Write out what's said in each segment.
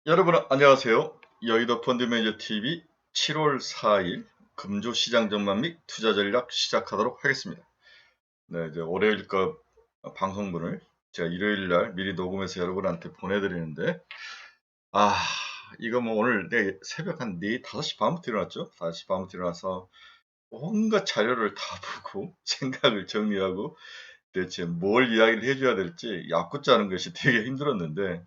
여러분 안녕하세요. 여의도 펀드매니저 TV 7월 4일 금주 시장 전망 및 투자 전략 시작하도록 하겠습니다. 네, 이제 월요일 거 방송분을 제가 일요일 날 미리 녹음해서 여러분한테 보내드리는데, 아, 이거 뭐 오늘 내 새벽 한 4, 5시 반부터 일어났죠? 5시 반부터 일어나서 온갖 자료를 다 보고 생각을 정리하고 대체 뭘 이야기를 해줘야 될지 얕고 짜는 것이 되게 힘들었는데,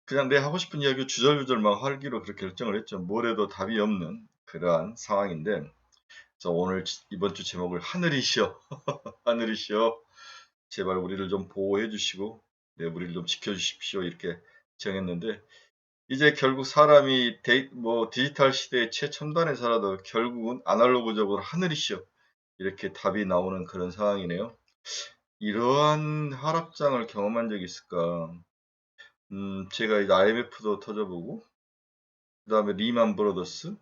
그냥 내 하고 싶은 이야기 주절주절 막 하기로 그렇게 결정을 했죠. 뭘 해도 답이 없는 그러한 상황인데, 그래서 오늘 이번 주 제목을 하늘이시여, 하늘이시여, 제발 우리를 좀 보호해 주시고, 네, 우리를 좀 지켜주십시오. 이렇게 정했는데, 이제 결국 사람이 디지털 시대의 최첨단에 살아도 결국은 아날로그적으로 하늘이시여. 이렇게 답이 나오는 그런 상황이네요. 이러한 하락장을 경험한 적이 있을까? 제가 이제 IMF도 터져보고, 그 다음에 리만 브로더스,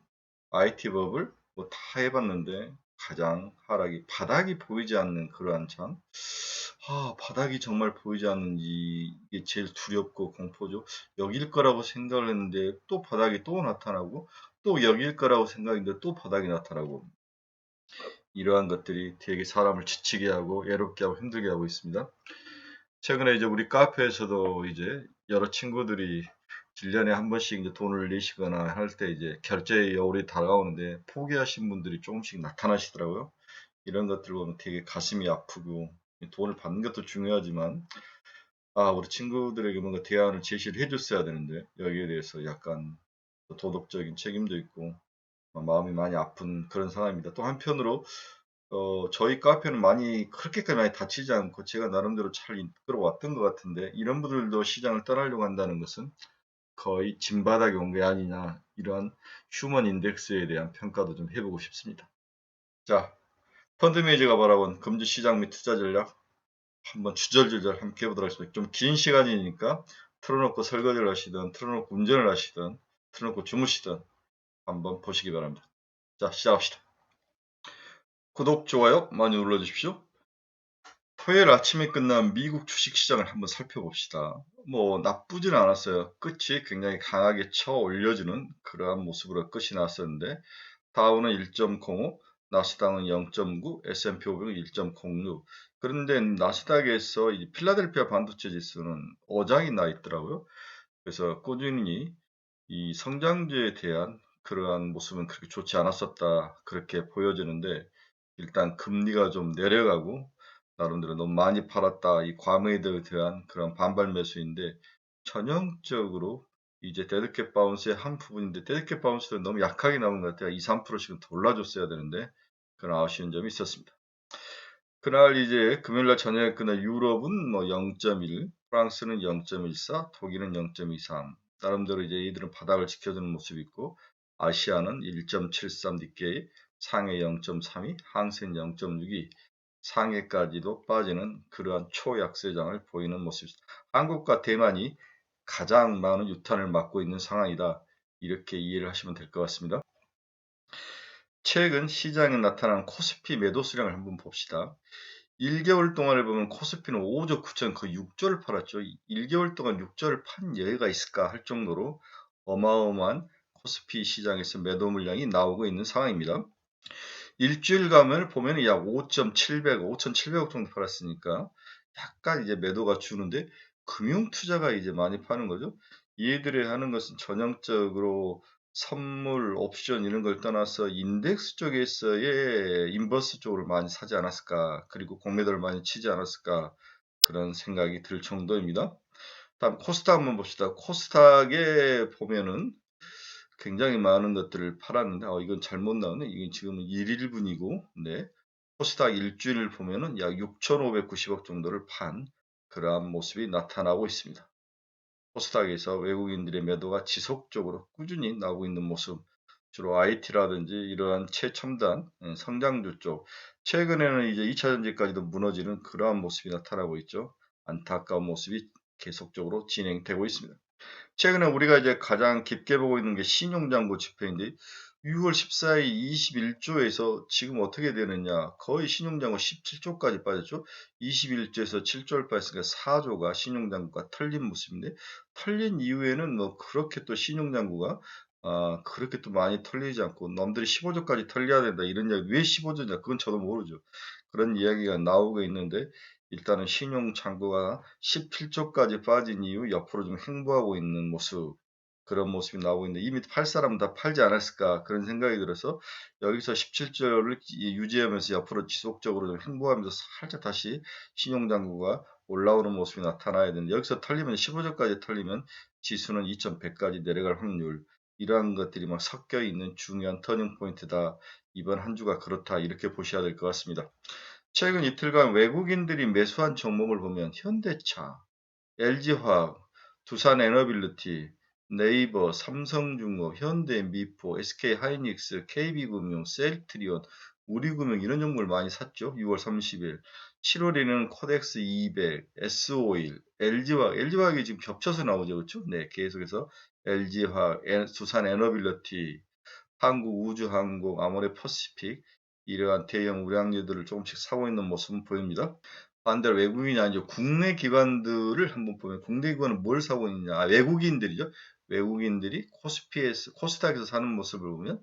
IT 버블 뭐 다 해봤는데 가장 하락이 바닥이 보이지 않는 그러한 장. 바닥이 정말 보이지 않는지 이게 제일 두렵고 공포죠. 여길 거라고 생각을 했는데 또 바닥이 또 나타나고 또 여길 거라고 생각했는데 또 바닥이 나타나고 이러한 것들이 되게 사람을 지치게 하고 외롭게 하고 힘들게 하고 있습니다. 최근에 이제 우리 카페에서도 이제 여러 친구들이 1년에 한 번씩 이제 돈을 내시거나 할 때 이제 결제의 여울이 다가오는데 포기하신 분들이 조금씩 나타나시더라고요. 이런 것들 보면 되게 가슴이 아프고 돈을 받는 것도 중요하지만 우리 친구들에게 뭔가 대안을 제시를 해줬어야 되는데 여기에 대해서 약간 도덕적인 책임도 있고 마음이 많이 아픈 그런 상황입니다. 또 한편으로 저희 카페는 그렇게까지 많이 다치지 않고 제가 나름대로 잘 이끌어왔던 것 같은데 이런 분들도 시장을 떠나려고 한다는 것은 거의 진바닥에 온 게 아니냐 이러한 휴먼 인덱스에 대한 평가도 좀 해보고 싶습니다. 자, 펀드 매니저가 바라본 금주 시장 및 투자 전략 한번 주절주절 함께 해보도록 하겠습니다. 좀 긴 시간이니까 틀어놓고 설거지를 하시든 틀어놓고 운전을 하시든 틀어놓고 주무시든 한번 보시기 바랍니다. 자, 시작합시다. 구독, 좋아요 많이 눌러주십시오. 토요일 아침에 끝난 미국 주식시장을 한번 살펴봅시다. 뭐 나쁘지는 않았어요. 끝이 굉장히 강하게 쳐 올려주는 그러한 모습으로 끝이 났었는데 다우는 1.05, 나스닥은 0.9, S&P 500은 1.06. 그런데 나스닥에서 이 필라델피아 반도체 지수는 어장이 나 있더라고요. 그래서 꾸준히 이 성장주에 대한 그러한 모습은 그렇게 좋지 않았었다. 그렇게 보여지는데 일단 금리가 좀 내려가고 나름대로 너무 많이 팔았다. 이 과매도에 대한 그런 반발 매수인데 전형적으로 이제 데드캣 바운스의 한 부분인데 데드캣 바운스도 너무 약하게 나온 것 같아요. 2, 3%씩은 더 올라줬어야 되는데 그런 아쉬운 점이 있었습니다. 그날 이제 금요일날 저녁에 끝난 유럽은 뭐 0.1, 프랑스는 0.14, 독일은 0.23. 나름대로 이제 이들은 바닥을 지켜주는 모습이 있고 아시아는 1.73 니케이, 상해 0.32, 항센 0.62, 상해까지도 빠지는 그러한 초약세장을 보이는 모습입니다. 한국과 대만이 가장 많은 유탄을 맞고 있는 상황이다. 이렇게 이해를 하시면 될 것 같습니다. 최근 시장에 나타난 코스피 매도 수량을 한번 봅시다. 1개월 동안을 보면 코스피는 5조 9천 거의 6조를 팔았죠. 1개월 동안 6조를 판 여유가 있을까 할 정도로 어마어마한 코스피 시장에서 매도 물량이 나오고 있는 상황입니다. 일주일간을 보면 약 5,700억 정도 팔았으니까 약간 이제 매도가 주는데 금융 투자가 이제 많이 파는 거죠. 이들이 하는 것은 전형적으로 선물, 옵션 이런 걸 떠나서 인덱스 쪽에서의 인버스 쪽으로 많이 사지 않았을까, 그리고 공매도를 많이 치지 않았을까 그런 생각이 들 정도입니다. 다음 코스닥 한번 봅시다. 코스닥에 보면은 굉장히 많은 것들을 팔았는데 이건 잘못 나오네. 이게 지금 1일분이고 네. 코스닥 일주일을 보면은 약 6,590억 정도를 판 그러한 모습이 나타나고 있습니다. 코스닥에서 외국인들의 매도가 지속적으로 꾸준히 나오고 있는 모습, 주로 IT라든지 이러한 최첨단 성장주 쪽, 최근에는 이제 2차 전지까지도 무너지는 그러한 모습이 나타나고 있죠. 안타까운 모습이 계속적으로 진행되고 있습니다. 최근에 우리가 이제 가장 깊게 보고 있는 게 신용장고 지표인데 6월 14일 21조에서 지금 어떻게 되느냐. 거의 신용장고 17조까지 빠졌죠. 21조에서 7조를 빠졌으니까 4조가 신용장구가 털린 모습인데, 털린 이후에는 뭐 그렇게 또 신용장구가 그렇게 또 많이 털리지 않고 남들이 15조까지 털려야 된다 이런 이야기. 왜 15조냐? 그건 저도 모르죠. 그런 이야기가 나오고 있는데, 일단은 신용장구가 17조까지 빠진 이후 옆으로 좀 횡보하고 있는 모습, 그런 모습이 나오고 있는데, 이미 팔 사람은 다 팔지 않았을까 그런 생각이 들어서 여기서 17조를 유지하면서 옆으로 지속적으로 좀 횡보하면서 살짝 다시 신용장구가 올라오는 모습이 나타나야 되는데, 여기서 털리면 15조까지 털리면 지수는 2100까지 내려갈 확률, 이러한 것들이 막 섞여 있는 중요한 터닝 포인트다. 이번 한 주가 그렇다, 이렇게 보셔야 될 것 같습니다. 최근 이틀간 외국인들이 매수한 종목을 보면 현대차, LG화학, 두산에너빌리티, 네이버, 삼성중업, 현대미포, SK하이닉스, KB금융, 셀트리온, 우리금융 이런 종목을 많이 샀죠. 6월 30일. 7월에는 코덱스 200, S51, LG화학이 지금 겹쳐서 나오죠. 그렇죠? 네, 계속해서 LG화학, 두산에너빌리티, 한국우주항공, 아모레퍼시픽 이러한 대형 우량주들을 조금씩 사고 있는 모습은 보입니다. 반대로 외국인이 아니죠. 국내 기관들을 한번 보면, 국내 기관은 뭘 사고 있느냐. 외국인들이죠. 외국인들이 코스닥에서 사는 모습을 보면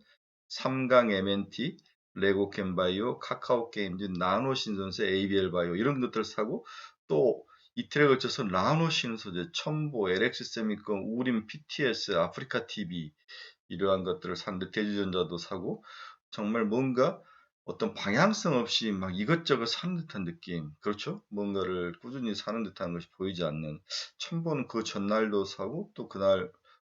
삼강 MNT, 레고캠바이오, 카카오게임즈, 나노신선수, ABL바이오 이런 것들을 사고, 또 이틀에 걸쳐서 나노신소재, 첨보, LX세미컴, 우림, PTS, 아프리카TV 이러한 것들을 샀는데, 대주전자도 사고, 정말 뭔가 어떤 방향성 없이 막 이것저것 사는 듯한 느낌. 그렇죠? 뭔가를 꾸준히 사는 듯한 것이 보이지 않는. 첨보는 그 전날도 사고 또 그날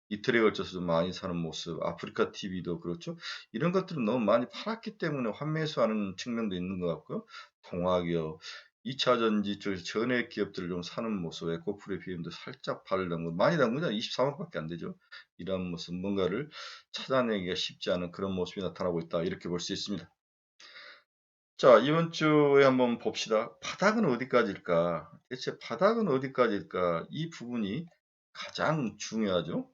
이틀에 걸쳐서 좀 많이 사는 모습. 아프리카 TV도 그렇죠. 이런 것들은 너무 많이 팔았기 때문에 환매수하는 측면도 있는 것 같고요. 동학이요. 2차전지 쪽에서 전액 기업들을 좀 사는 모습. 에코프리 비임도 살짝 발을 담고, 많이 담그냐? 23억밖에 안 되죠. 이런 모습, 뭔가를 찾아내기가 쉽지 않은 그런 모습이 나타나고 있다, 이렇게 볼 수 있습니다. 자, 이번 주에 한번 봅시다. 바닥은 어디까지일까? 대체 바닥은 어디까지일까? 이 부분이 가장 중요하죠.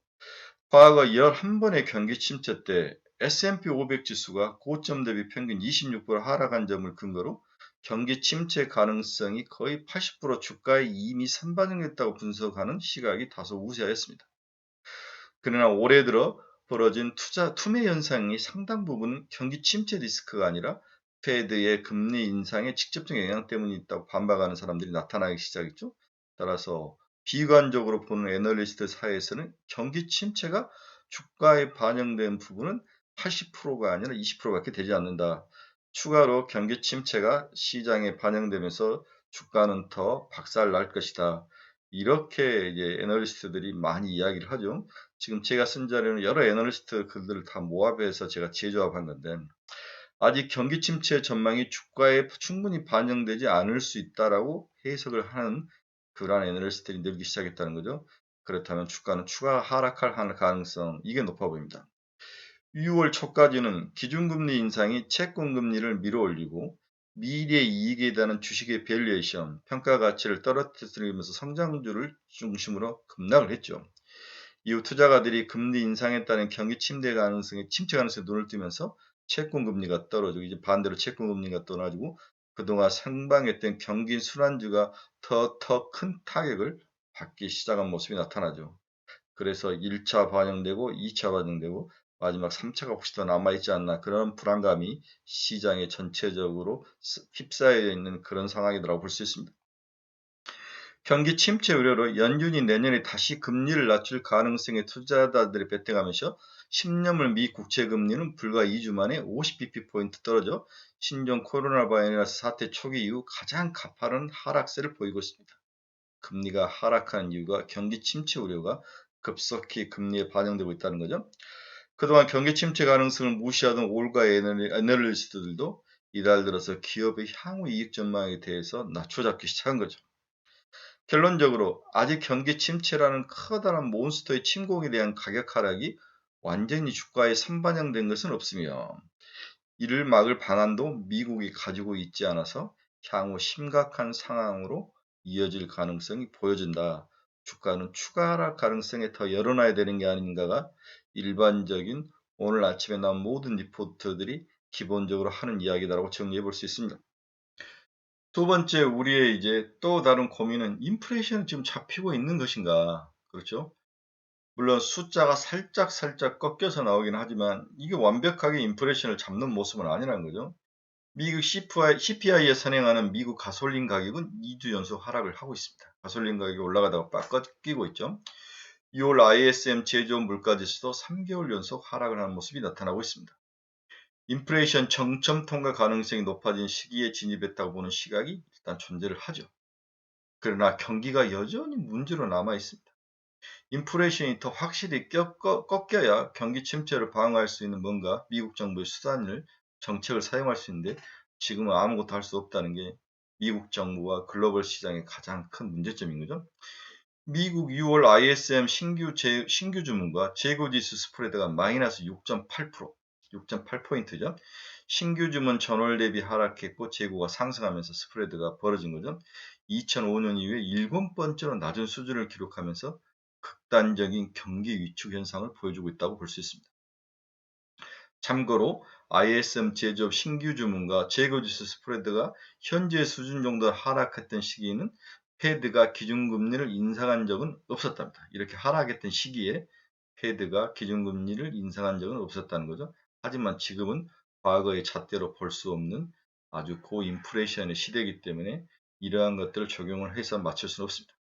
과거 11번의 경기 침체 때 S&P 500 지수가 고점 대비 평균 26% 하락한 점을 근거로 경기 침체 가능성이 거의 80% 주가에 이미 선반영됐다고 분석하는 시각이 다소 우세하였습니다. 그러나 올해 들어 벌어진 투매 현상이 상당 부분은 경기 침체 리스크가 아니라 페드의 금리 인상의 직접적 영향 때문에 있다고 반박하는 사람들이 나타나기 시작했죠. 따라서 비관적으로 보는 애널리스트 사이에서는 경기 침체가 주가에 반영된 부분은 80%가 아니라 20%밖에 되지 않는다. 추가로 경기 침체가 시장에 반영되면서 주가는 더 박살 날 것이다. 이렇게 이제 애널리스트들이 많이 이야기를 하죠. 지금 제가 쓴 자료는 여러 애널리스트 글들을 다 모아서 제가 재조합한 건데, 아직 경기 침체 전망이 주가에 충분히 반영되지 않을 수 있다라고 해석을 하는 그러한 애널리스트들이 늘기 시작했다는 거죠. 그렇다면 주가는 추가 하락할 가능성, 이게 높아 보입니다. 6월 초까지는 기준금리 인상이 채권금리를 밀어올리고 미래 이익에 대한 주식의 밸류에이션, 평가 가치를 떨어뜨리면서 성장주를 중심으로 급락을 했죠. 이후 투자가들이 금리 인상에 따른 경기 침체 가능성에 눈을 뜨면서 채권 금리가 떨어지고, 이제 반대로 채권 금리가 떨어지고 그동안 상방했던 경기 순환주가 더 큰 타격을 받기 시작한 모습이 나타나죠. 그래서 1차 반영되고 2차 반영되고 마지막 3차가 혹시 더 남아있지 않나, 그런 불안감이 시장에 전체적으로 휩싸여 있는 그런 상황이라고 볼 수 있습니다. 경기 침체 우려로 연준이 내년에 다시 금리를 낮출 가능성에 투자자들이 베팅하면서 10년물 미 국채 금리는 불과 2주 만에 50bp 떨어져 신종 코로나 바이러스 사태 초기 이후 가장 가파른 하락세를 보이고 있습니다. 금리가 하락하는 이유가 경기 침체 우려가 급속히 금리에 반영되고 있다는 거죠. 그동안 경기 침체 가능성을 무시하던 올가의 애널리스트들도 이달 들어서 기업의 향후 이익 전망에 대해서 낮춰잡기 시작한 거죠. 결론적으로 아직 경기 침체라는 커다란 몬스터의 침공에 대한 가격 하락이 완전히 주가에 선반영된 것은 없으며, 이를 막을 방안도 미국이 가지고 있지 않아서 향후 심각한 상황으로 이어질 가능성이 보여진다. 주가는 추가 하락 가능성에 더 열어놔야 되는 게 아닌가가 일반적인 오늘 아침에 나온 모든 리포트들이 기본적으로 하는 이야기다라고 정리해 볼 수 있습니다. 두 번째, 우리의 이제 또 다른 고민은 인플레이션이 지금 잡히고 있는 것인가? 그렇죠? 물론 숫자가 살짝 꺾여서 나오긴 하지만 이게 완벽하게 인플레이션을 잡는 모습은 아니라는 거죠. 미국 CPI에 선행하는 미국 가솔린 가격은 2주 연속 하락을 하고 있습니다. 가솔린 가격이 올라가다가 빡 꺾이고 있죠. 6월 ISM 제조업 물가지수도 3개월 연속 하락을 하는 모습이 나타나고 있습니다. 인플레이션 정점 통과 가능성이 높아진 시기에 진입했다고 보는 시각이 일단 존재를 하죠. 그러나 경기가 여전히 문제로 남아 있습니다. 인플레이션이 더 확실히 꺾여야 경기 침체를 방어할 수 있는 뭔가 미국 정부의 정책을 사용할 수 있는데 지금은 아무것도 할 수 없다는 게 미국 정부와 글로벌 시장의 가장 큰 문제점인 거죠. 미국 6월 ISM 신규 주문과 재고지수 스프레드가 마이너스 6.8%죠. 신규 주문 전월 대비 하락했고 재고가 상승하면서 스프레드가 벌어진 거죠. 2005년 이후에 7번째로 낮은 수준을 기록하면서 극단적인 경기 위축 현상을 보여주고 있다고 볼 수 있습니다. 참고로 ISM 제조업 신규 주문과 재고지수 스프레드가 현재 수준 정도 하락했던 시기에는 페드가 기준금리를 인상한 적은 없었답니다. 이렇게 하락했던 시기에 페드가 기준금리를 인상한 적은 없었다는 거죠. 하지만 지금은 과거의 잣대로 볼 수 없는 아주 고인플레이션의 시대이기 때문에 이러한 것들을 적용을 해서 맞출 수는 없습니다.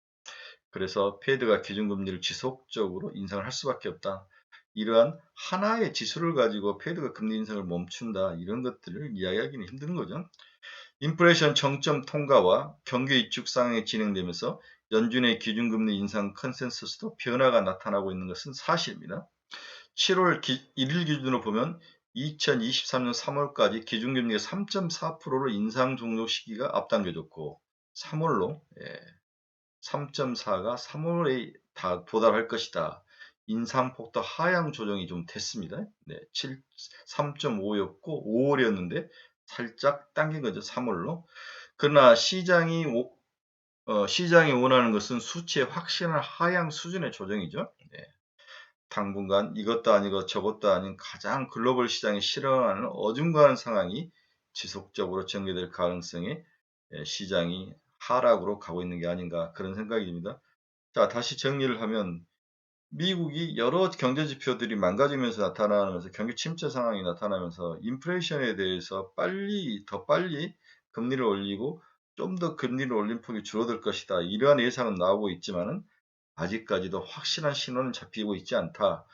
그래서 페드가 기준금리를 지속적으로 인상을 할 수밖에 없다. 이러한 하나의 지수를 가지고 페드가 금리 인상을 멈춘다. 이런 것들을 이야기하기는 힘든 거죠. 인플레이션 정점 통과와 경기 위축 상황이 진행되면서 연준의 기준금리 인상 컨센서스도 변화가 나타나고 있는 것은 사실입니다. 7월 1일 기준으로 보면 2023년 3월까지 기준금리가 3.4%로 인상 종료 시기가 앞당겨졌고 3월로 3.4가 3월에 다 도달할 것이다. 인상폭도 하향 조정이 좀 됐습니다. 3.5였고 5월이었는데 살짝 당긴 거죠. 3월로. 그러나 시장이 원하는 것은 수치의 확실한 하향 수준의 조정이죠. 당분간 이것도 아니고 저것도 아닌 가장 글로벌 시장이 싫어하는 어중간한 상황이 지속적으로 전개될 가능성이 시장이 하락으로 가고 있는 게 아닌가 그런 생각이 듭니다. 자, 다시 정리를 하면 미국이 여러 경제 지표들이 망가지면서 나타나면서 경기 침체 상황이 나타나면서 인플레이션에 대해서 더 빨리 금리를 올리고 좀 더 금리를 올린 폭이 줄어들 것이다. 이러한 예상은 나오고 있지만은 아직까지도 확실한 신호는 잡히고 있지 않다.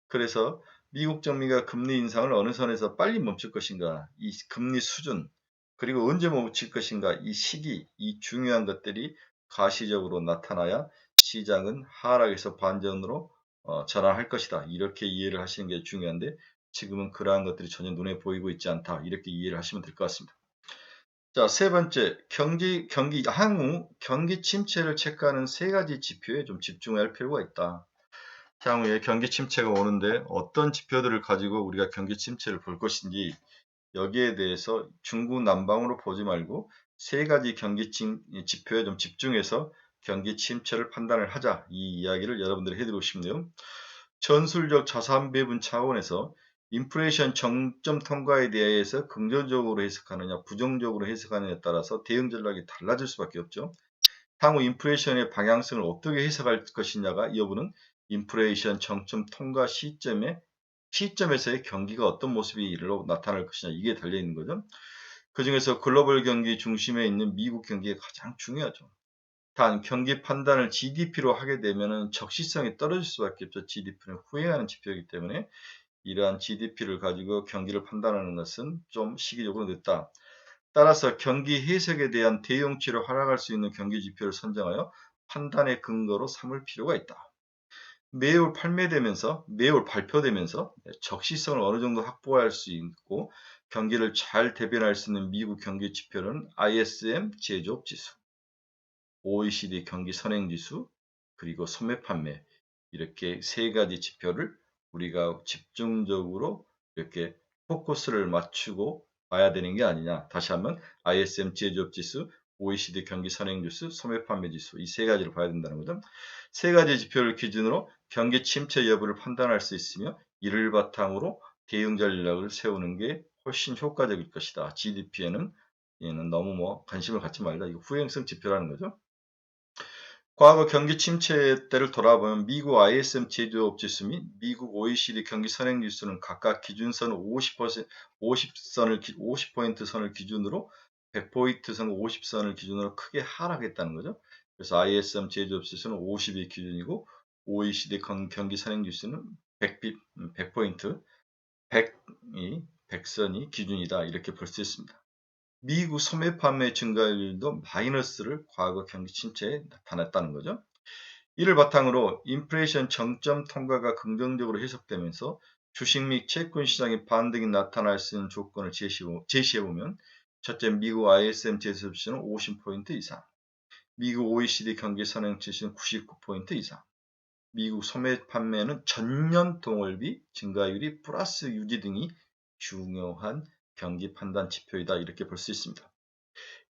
그래서 미국 정부가 금리 인상을 어느 선에서 빨리 멈출 것인가, 이 금리 수준, 그리고 언제 멈출 것인가, 이 시기, 이 중요한 것들이 가시적으로 나타나야 시장은 하락에서 반전으로 전환할 것이다. 이렇게 이해를 하시는 게 중요한데 지금은 그러한 것들이 전혀 눈에 보이고 있지 않다. 이렇게 이해를 하시면 될 것 같습니다. 자, 세 번째, 향후 경기 침체를 체크하는 세 가지 지표에 좀 집중할 필요가 있다. 향후에 경기 침체가 오는데 어떤 지표들을 가지고 우리가 경기 침체를 볼 것인지 여기에 대해서 중구난방으로 보지 말고 세 가지 지표에 좀 집중해서 경기 침체를 판단을 하자. 이 이야기를 여러분들이 해드리고 싶네요. 전술적 자산 배분 차원에서 인플레이션 정점 통과에 대해서 긍정적으로 해석하느냐 부정적으로 해석하느냐에 따라서 대응 전략이 달라질 수밖에 없죠. 향후 인플레이션의 방향성을 어떻게 해석할 것이냐가 여부는 인플레이션 정점 통과 시점에서의 경기가 어떤 모습으로 나타날 것이냐 이게 달려있는 거죠. 그 중에서 글로벌 경기 중심에 있는 미국 경기가 가장 중요하죠. 단 경기 판단을 GDP로 하게 되면 적시성이 떨어질 수밖에 없죠. GDP는 후행하는 지표이기 때문에 이러한 GDP를 가지고 경기를 판단하는 것은 좀 시기적으로 늦다. 따라서 경기 해석에 대한 대응치로 활용할 수 있는 경기 지표를 선정하여 판단의 근거로 삼을 필요가 있다. 매월 발표되면서 적시성을 어느 정도 확보할 수 있고 경기를 잘 대변할 수 있는 미국 경기 지표는 ISM 제조업 지수, OECD 경기 선행 지수, 그리고 소매 판매 이렇게 세 가지 지표를 우리가 집중적으로 이렇게 포커스를 맞추고 봐야 되는 게 아니냐. 다시 한번 ISM 제조업 지수, OECD 경기 선행 지수, 소매 판매 지수 이 세 가지를 봐야 된다는 거죠. 세 가지 지표를 기준으로 경기 침체 여부를 판단할 수 있으며 이를 바탕으로 대응 전략을 세우는 게 훨씬 효과적일 것이다. GDP에는 얘는 너무 관심을 갖지 말자. 이거 후행성 지표라는 거죠. 과거 경기 침체 때를 돌아보면 미국 ISM 제조업지수 및 미국 OECD 경기 선행지수는 각각 기준선 50포인트 선을 기준으로 100포인트 선 50선을 기준으로 크게 하락했다는 거죠. 그래서 ISM 제조업지수는 50이 기준이고 OECD 경기 선행지수는 100포인트, 100이 100선이 기준이다. 이렇게 볼 수 있습니다. 미국 소매 판매 증가율도 마이너스를 과거 경기 침체에 나타났다는 거죠. 이를 바탕으로 인플레이션 정점 통과가 긍정적으로 해석되면서 주식 및 채권 시장의 반등이 나타날 수 있는 조건을 제시해보면 첫째, 미국 ISM 제조업지수는 50포인트 이상, 미국 OECD 경기 선행지수는 99포인트 이상, 미국 소매 판매는 전년 동월비 증가율이 플러스 유지 등이 중요한 경기 판단 지표이다. 이렇게 볼 수 있습니다.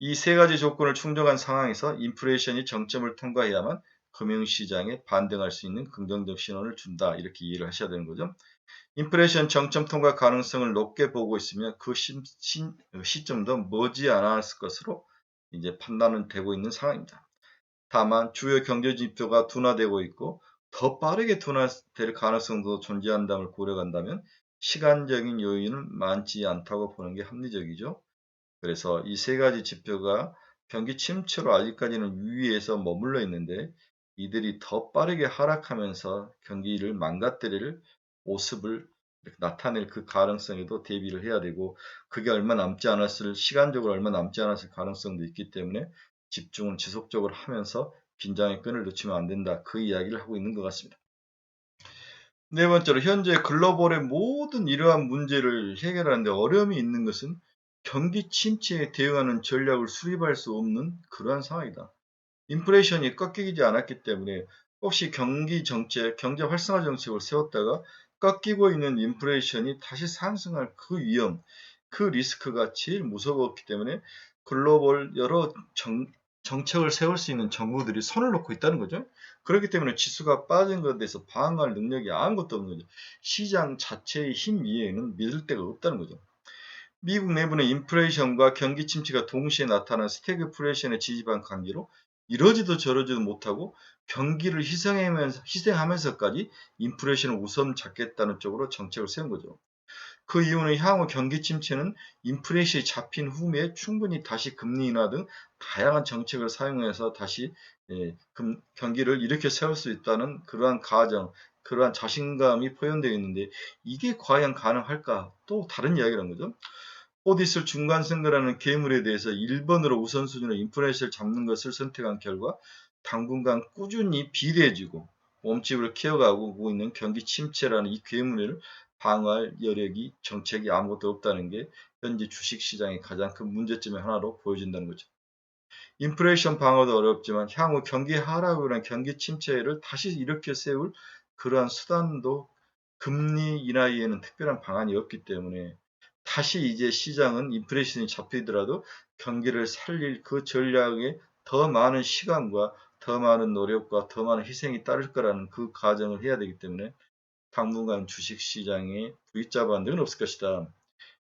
이 세 가지 조건을 충족한 상황에서 인플레이션이 정점을 통과해야만 금융시장에 반등할 수 있는 긍정적 신호를 준다. 이렇게 이해를 하셔야 되는 거죠. 인플레이션 정점 통과 가능성을 높게 보고 있으면 그 시점도 머지않았을 것으로 이제 판단은 되고 있는 상황입니다. 다만 주요 경제 지표가 둔화되고 있고 더 빠르게 둔화될 가능성도 존재한다를 고려한다면 시간적인 요인은 많지 않다고 보는 게 합리적이죠. 그래서 이 세 가지 지표가 경기 침체로 아직까지는 위에서 머물러 있는데 이들이 더 빠르게 하락하면서 경기를 망가뜨릴 모습을 나타낼 그 가능성에도 대비를 해야 되고 그게 시간적으로 얼마 남지 않았을 가능성도 있기 때문에 집중은 지속적으로 하면서 긴장의 끈을 놓치면 안 된다. 그 이야기를 하고 있는 것 같습니다. 네 번째로 현재 글로벌의 모든 이러한 문제를 해결하는데 어려움이 있는 것은 경기 침체에 대응하는 전략을 수립할 수 없는 그러한 상황이다. 인플레이션이 꺾이지 않았기 때문에 혹시 경기 정책, 경제 활성화 정책을 세웠다가 꺾이고 있는 인플레이션이 다시 상승할 그 위험, 그 리스크가 제일 무서웠기 때문에 글로벌 여러 정책을 세울 수 있는 정부들이 손을 놓고 있다는 거죠. 그렇기 때문에 지수가 빠진 것에 대해서 방어할 능력이 아무것도 없는 거죠. 시장 자체의 힘 이외에는 믿을 데가 없다는 거죠. 미국 내부의 인플레이션과 경기 침체가 동시에 나타난 스태그플레이션에 지지한 관계로 이러지도 저러지도 못하고 경기를 희생하면서까지 인플레이션을 우선 잡겠다는 쪽으로 정책을 세운 거죠. 그 이유는 향후 경기 침체는 인플레이션이 잡힌 후에 충분히 다시 금리 인하 등 다양한 정책을 사용해서 다시 경기를 일으켜 세울 수 있다는 그러한 가정, 그러한 자신감이 포함되어 있는데 이게 과연 가능할까? 또 다른 이야기라는 거죠. 곧 있을 중간선거라는 괴물에 대해서 1번으로 우선순위로 인플레이션을 잡는 것을 선택한 결과 당분간 꾸준히 비대해지고 몸집을 키워가고 있는 경기 침체라는 이 괴물을 방어할 여력이 정책이 아무것도 없다는 게 현재 주식시장의 가장 큰 문제점의 하나로 보여진다는 거죠. 인플레이션 방어도 어렵지만 향후 경기 하락으로 인한 경기 침체를 다시 일으켜 세울 그러한 수단도 금리 인하에는 특별한 방안이 없기 때문에 다시 이제 시장은 인플레이션이 잡히더라도 경기를 살릴 그 전략에 더 많은 시간과 더 많은 노력과 더 많은 희생이 따를 거라는 그 가정을 해야 되기 때문에 당분간 주식시장에 V자 반등은 없을 것이다.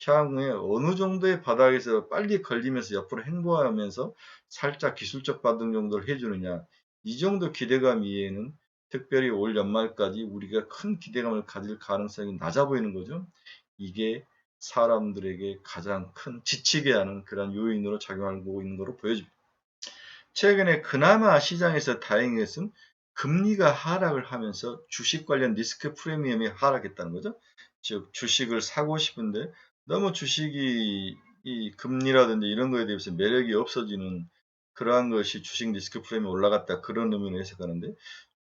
향후에 어느 정도의 바닥에서 빨리 걸리면서 옆으로 행보하면서 살짝 기술적 반등 정도를 해주느냐 이 정도 기대감 이외에는 특별히 올 연말까지 우리가 큰 기대감을 가질 가능성이 낮아 보이는 거죠. 이게 사람들에게 가장 큰 지치게 하는 그런 요인으로 작용하고 있는 것으로 보여집니다. 최근에 그나마 시장에서 다행인 것은 금리가 하락을 하면서 주식 관련 리스크 프리미엄이 하락했다는 거죠. 즉 주식을 사고 싶은데 너무 주식이 이 금리라든지 이런 거에 대해서 매력이 없어지는 그러한 것이 주식 리스크 프리미엄이 올라갔다 그런 의미로 해석하는데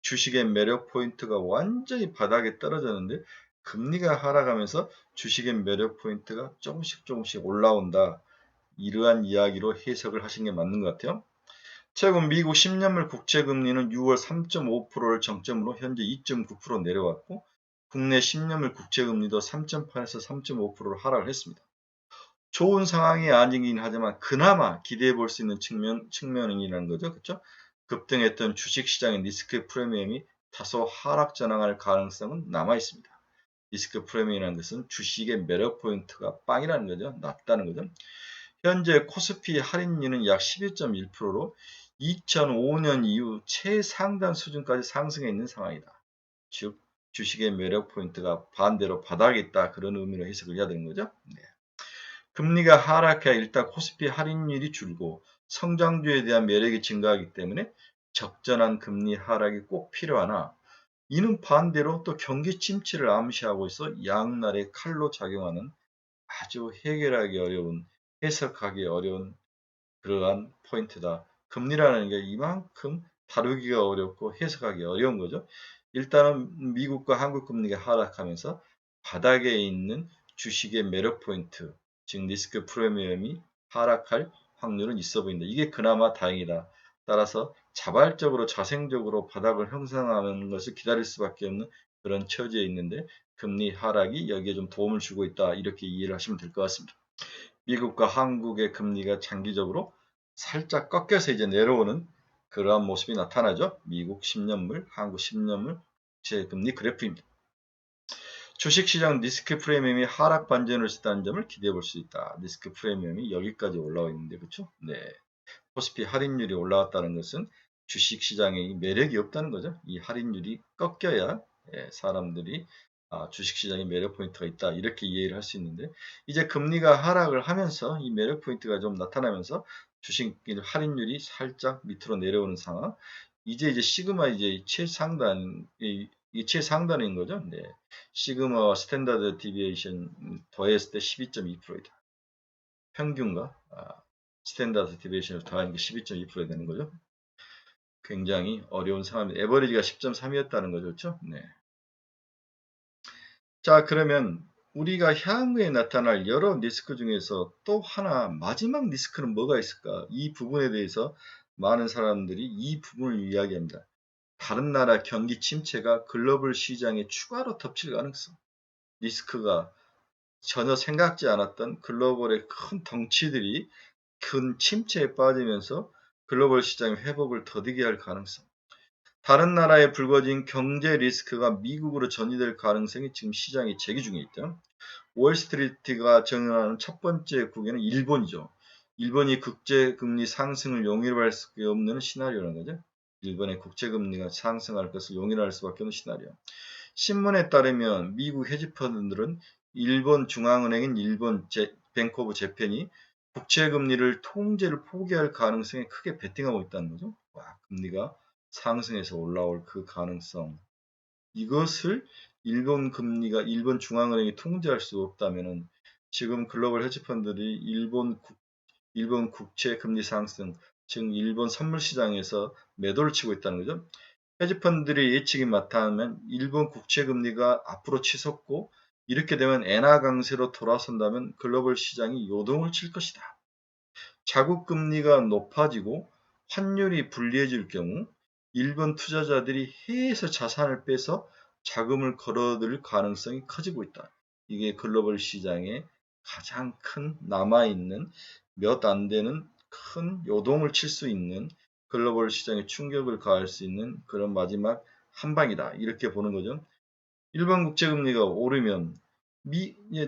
주식의 매력 포인트가 완전히 바닥에 떨어졌는데 금리가 하락하면서 주식의 매력 포인트가 조금씩 올라온다. 이러한 이야기로 해석을 하신 게 맞는 것 같아요. 최근 미국 10년물 국채금리는 6월 3.5%를 정점으로 현재 2.9% 내려왔고 국내 10년물 국채금리도 3.8에서 3.5%로 하락을 했습니다. 좋은 상황이 아니긴 하지만 그나마 기대해 볼 수 있는 측면이라는 거죠. 그렇죠? 급등했던 주식시장의 리스크 프리미엄이 다소 하락 전환할 가능성은 남아 있습니다. 리스크 프리미엄이라는 것은 주식의 매력 포인트가 빵이라는 거죠. 낮다는 거죠. 현재 코스피 할인율은 약 11.1%로 2005년 이후 최상단 수준까지 상승해 있는 상황이다. 즉 주식의 매력 포인트가 반대로 바닥에 있다. 그런 의미로 해석을 해야 되는 거죠. 네. 금리가 하락해 일단 코스피 할인율이 줄고 성장주에 대한 매력이 증가하기 때문에 적절한 금리 하락이 꼭 필요하나 이는 반대로 또 경기 침체를 암시하고 있어 양날의 칼로 작용하는 아주 해결하기 어려운, 해석하기 어려운 그러한 포인트다. 금리라는 게 이만큼 다루기가 어렵고 해석하기 어려운 거죠. 일단은 미국과 한국 금리가 하락하면서 바닥에 있는 주식의 매력 포인트, 즉 리스크 프리미엄이 하락할 확률은 있어 보인다. 이게 그나마 다행이다. 따라서 자발적으로 자생적으로 바닥을 형성하는 것을 기다릴 수밖에 없는 그런 처지에 있는데 금리 하락이 여기에 좀 도움을 주고 있다. 이렇게 이해를 하시면 될 것 같습니다. 미국과 한국의 금리가 장기적으로 살짝 꺾여서 이제 내려오는 그러한 모습이 나타나죠. 미국 10년물, 한국 10년물 국채금리 그래프입니다. 주식시장 리스크 프리미엄이 하락 반전을 했다는 점을 기대해 볼 수 있다. 리스크 프리미엄이 여기까지 올라와 있는데 그렇죠? 네. 코스피 할인율이 올라왔다는 것은 주식시장에 매력이 없다는 거죠. 이 할인율이 꺾여야 사람들이 주식시장에 매력 포인트가 있다 이렇게 이해를 할 수 있는데 이제 금리가 하락을 하면서 이 매력 포인트가 좀 나타나면서 주식 할인율이 살짝 밑으로 내려오는 상황. 이제 시그마 이제 이 최상단인 거죠. 네. 시그마 스탠다드 디비에이션 더했을 때 12.2%이다. 평균과 스탠다드 디비에이션을 더하는 게 12.2% 되는 거죠. 굉장히 어려운 상황입니다. 에버리지가 10.3이었다는 거죠. 그렇죠? 네. 자, 그러면 우리가 향후에 나타날 여러 리스크 중에서 또 하나 마지막 리스크는 뭐가 있을까? 이 부분에 대해서 많은 사람들이 이 부분을 이야기합니다. 다른 나라 경기 침체가 글로벌 시장에 추가로 덮칠 가능성. 리스크가 전혀 생각지 않았던 글로벌의 큰 덩치들이 큰 침체에 빠지면서 글로벌 시장의 회복을 더디게 할 가능성. 다른 나라에 불거진 경제 리스크가 미국으로 전이될 가능성이 지금 시장에 제기 중에 있다. 월스트리트가 정언하는 첫 번째 국에는 일본이죠. 일본이 국제금리 상승을 용인할 수밖에 없는 시나리오라는 거죠. 일본의 국제금리가 상승할 것을 용인할 수밖에 없는 시나리오. 신문에 따르면 미국 헤지펀드들은 일본 중앙은행인 뱅크 오브 재팬이 국채금리를 통제를 포기할 가능성에 크게 베팅하고 있다는 거죠. 금리가 상승해서 올라올 그 가능성. 이것을 일본 중앙은행이 통제할 수 없다면은 지금 글로벌 헤지펀드들이 일본 국채 금리 상승, 즉 일본 선물 시장에서 매도를 치고 있다는 거죠. 헤지펀드들의 예측이 맞다면 일본 국채 금리가 앞으로 치솟고 이렇게 되면 엔화 강세로 돌아선다면 글로벌 시장이 요동을 칠 것이다. 자국 금리가 높아지고 환율이 불리해질 경우 일본 투자자들이 해외에서 자산을 빼서 자금을 걸어들 가능성이 커지고 있다. 이게 글로벌 시장에 가장 큰 남아있는 몇 안 되는 큰 요동을 칠 수 있는 글로벌 시장에 충격을 가할 수 있는 그런 마지막 한 방이다. 이렇게 보는 거죠. 일반 국채금리가 오르면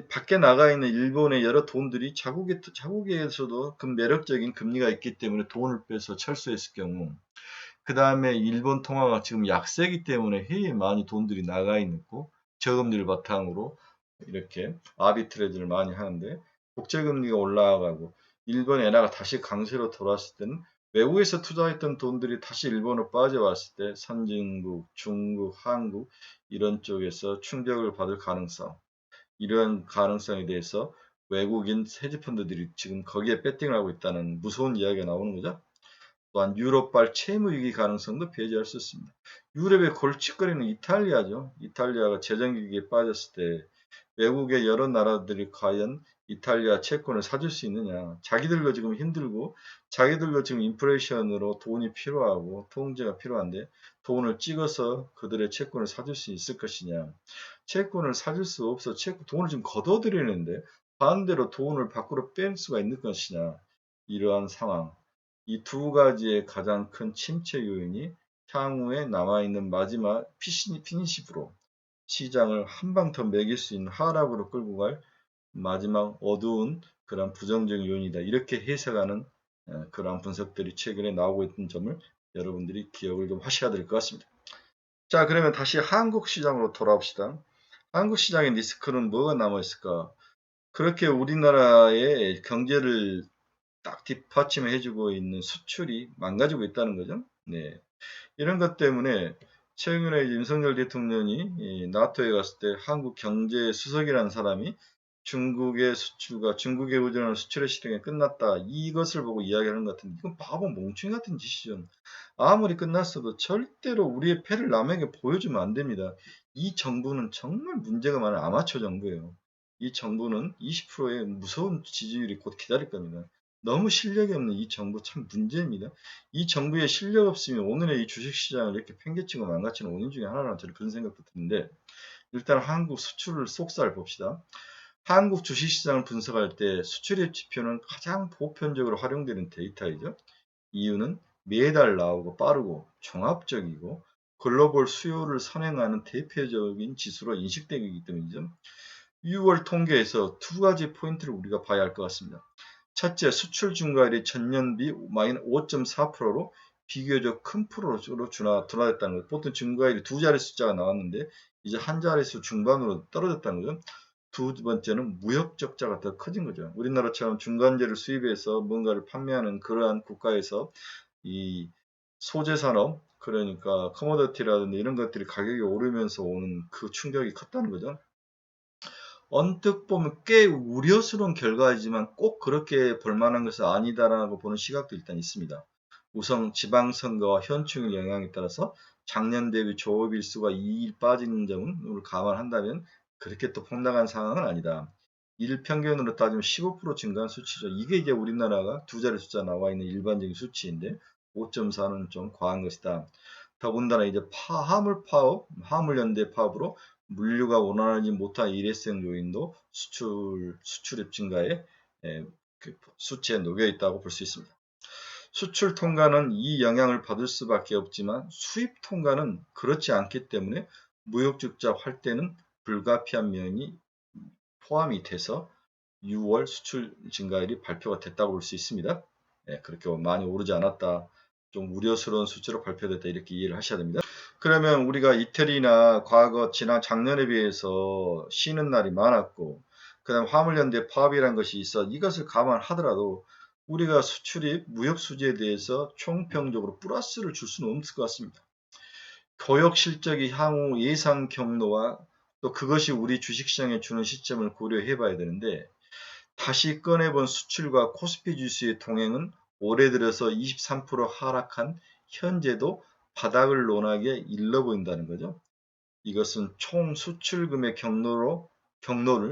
밖에 나가 있는 일본의 여러 돈들이 자국에서도 그 매력적인 금리가 있기 때문에 돈을 빼서 철수했을 경우 그 다음에 일본 통화가 지금 약세이기 때문에 해외에 많이 돈들이 나가 있고 저금리를 바탕으로 이렇게 아비트레이드를 많이 하는데 국제금리가 올라가고 일본 엔화가 다시 강세로 돌아왔을 때는 외국에서 투자했던 돈들이 다시 일본으로 빠져왔을 때 선진국, 중국, 한국 이런 쪽에서 충격을 받을 가능성 이런 가능성에 대해서 외국인 헤지펀드들이 지금 거기에 배팅을 하고 있다는 무서운 이야기가 나오는 거죠. 또한 유럽발 채무 위기 가능성도 배제할 수 있습니다. 유럽의 골칫거리는 이탈리아죠. 이탈리아가 재정위기에 빠졌을 때 외국의 여러 나라들이 과연 이탈리아 채권을 사줄 수 있느냐. 자기들도 지금 힘들고 자기들도 지금 인플레이션으로 돈이 필요하고 통제가 필요한데 돈을 찍어서 그들의 채권을 사줄 수 있을 것이냐. 채권을 사줄 수 없어 돈을 지금 걷어들이는데 반대로 돈을 밖으로 뺄 수가 있는 것이냐. 이러한 상황. 이 두 가지의 가장 큰 침체 요인이 향후에 남아있는 마지막 피니시브로 시장을 한 방 더 매길 수 있는 하락으로 끌고 갈 마지막 어두운 그런 부정적인 요인이다. 이렇게 해석하는 그런 분석들이 최근에 나오고 있는 점을 여러분들이 기억을 좀 하셔야 될 것 같습니다. 자, 그러면 다시 한국 시장으로 돌아옵시다. 한국 시장의 리스크는 뭐가 남아있을까? 그렇게 우리나라의 경제를 딱 뒷받침해주고 있는 수출이 망가지고 있다는 거죠. 네. 이런 것 때문에 최근에 윤석열 대통령이 나토에 갔을 때 한국 경제 수석이라는 사람이 중국의 수출과 중국에 의존하는 수출의 시장이 끝났다. 이것을 보고 이야기하는 것 같은데 이건 바보 멍청이 같은 짓이죠. 아무리 끝났어도 절대로 우리의 패를 남에게 보여주면 안 됩니다. 이 정부는 정말 문제가 많은 아마추어 정부예요. 이 정부는 20%의 무서운 지지율이 곧 기다릴 겁니다. 너무 실력이 없는 이 정부 참 문제입니다. 이 정부의 실력 없으면 오늘의 이 주식시장을 이렇게 팽개치고 망가치는 원인 중에 하나라는 저는 그런 생각도 드는데 일단 한국 수출을 속살 봅시다. 한국 주식시장을 분석할 때 수출입 지표는 가장 보편적으로 활용되는 데이터이죠. 이유는 매달 나오고 빠르고 종합적이고 글로벌 수요를 선행하는 대표적인 지수로 인식되기 때문이죠. 6월 통계에서 두 가지 포인트를 우리가 봐야 할 것 같습니다. 첫째, 수출 증가율이 전년비 마이너스 5.4%로 비교적 큰 프로로 둔화됐다는 것. 보통 증가율이 두 자리 숫자가 나왔는데 이제 한 자릿수 중반으로 떨어졌다는 거죠. 두 번째는 무역 적자가 더 커진 거죠. 우리나라처럼 중간재를 수입해서 뭔가를 판매하는 그러한 국가에서 이 소재 산업, 그러니까 커머더티라든지 이런 것들이 가격이 오르면서 오는 그 충격이 컸다는 거죠. 언뜻 보면 꽤 우려스러운 결과이지만 꼭 그렇게 볼만한 것은 아니다라고 보는 시각도 일단 있습니다. 우선 지방선거와 현충일 영향에 따라서 작년 대비 조업일수가 2일 빠지는 점을 감안한다면 그렇게 또 폭락한 상황은 아니다. 일평균으로 따지면 15% 증가한 수치죠. 이게 이제 우리나라가 두 자리 숫자 나와 있는 일반적인 수치인데 5.4는 좀 과한 것이다. 더군다나 이제 화물연대 파업으로 물류가 원활하지 못한 일회성 요인도 수출입 증가에 그 수치에 녹여 있다고 볼 수 있습니다. 수출 통과는 이 영향을 받을 수밖에 없지만 수입 통과는 그렇지 않기 때문에 무역적자 확대는 불가피한 면이 포함이 돼서 6월 수출 증가율이 발표가 됐다고 볼 수 있습니다. 그렇게 많이 오르지 않았다. 좀 우려스러운 수치로 발표됐다 이렇게 이해를 하셔야 됩니다. 그러면 우리가 이태리나 과거 지난 작년에 비해서 쉬는 날이 많았고 그다음 화물연대 파업이라는 것이 있어 이것을 감안하더라도 우리가 수출입 무역 수지에 대해서 총평적으로 플러스를 줄 수는 없을 것 같습니다. 교역 실적이 향후 예상 경로와 또 그것이 우리 주식시장에 주는 시점을 고려해 봐야 되는데 다시 꺼내본 수출과 코스피 지수의 동행은 올해 들어서 23% 하락한 현재도 바닥을 논하게 일러 보인다는 거죠. 이것은 총 수출금의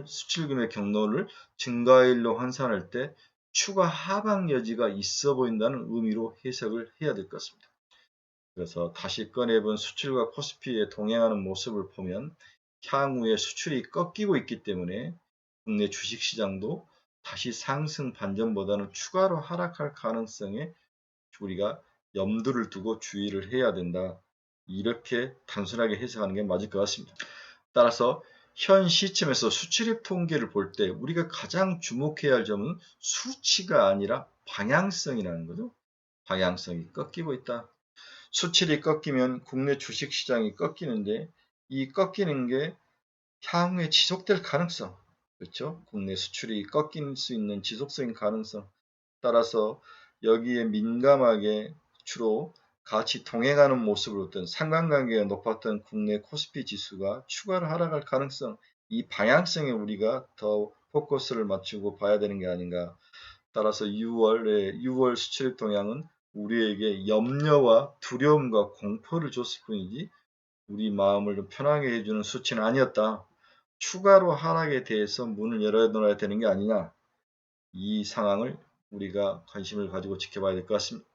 수출금의 경로를 증가율로 환산할 때 추가 하방 여지가 있어 보인다는 의미로 해석을 해야 될 것 같습니다. 그래서 다시 꺼내본 수출과 코스피에 동행하는 모습을 보면 향후에 수출이 꺾이고 있기 때문에 국내 주식시장도 다시 상승 반전보다는 추가로 하락할 가능성에 우리가 염두를 두고 주의를 해야 된다. 이렇게 단순하게 해석하는 게 맞을 것 같습니다. 따라서 현 시점에서 수출입 통계를 볼 때 우리가 가장 주목해야 할 점은 수치가 아니라 방향성이라는 거죠. 방향성이 꺾이고 있다. 수출이 꺾이면 국내 주식시장이 꺾이는데 이 꺾이는 게 향후에 지속될 가능성, 그렇죠? 국내 수출이 꺾일 수 있는 지속적인 가능성 따라서 여기에 민감하게 주로 같이 동행하는 모습으로 어떤 상관관계가 높았던 국내 코스피 지수가 추가로 하락할 가능성, 이 방향성에 우리가 더 포커스를 맞추고 봐야 되는 게 아닌가. 따라서 6월 수출입 동향은 우리에게 염려와 두려움과 공포를 줬을 뿐이지 우리 마음을 좀 편하게 해주는 수치는 아니었다. 추가로 하락에 대해서 문을 열어놔야 되는 게 아니냐. 이 상황을 우리가 관심을 가지고 지켜봐야 될 것 같습니다.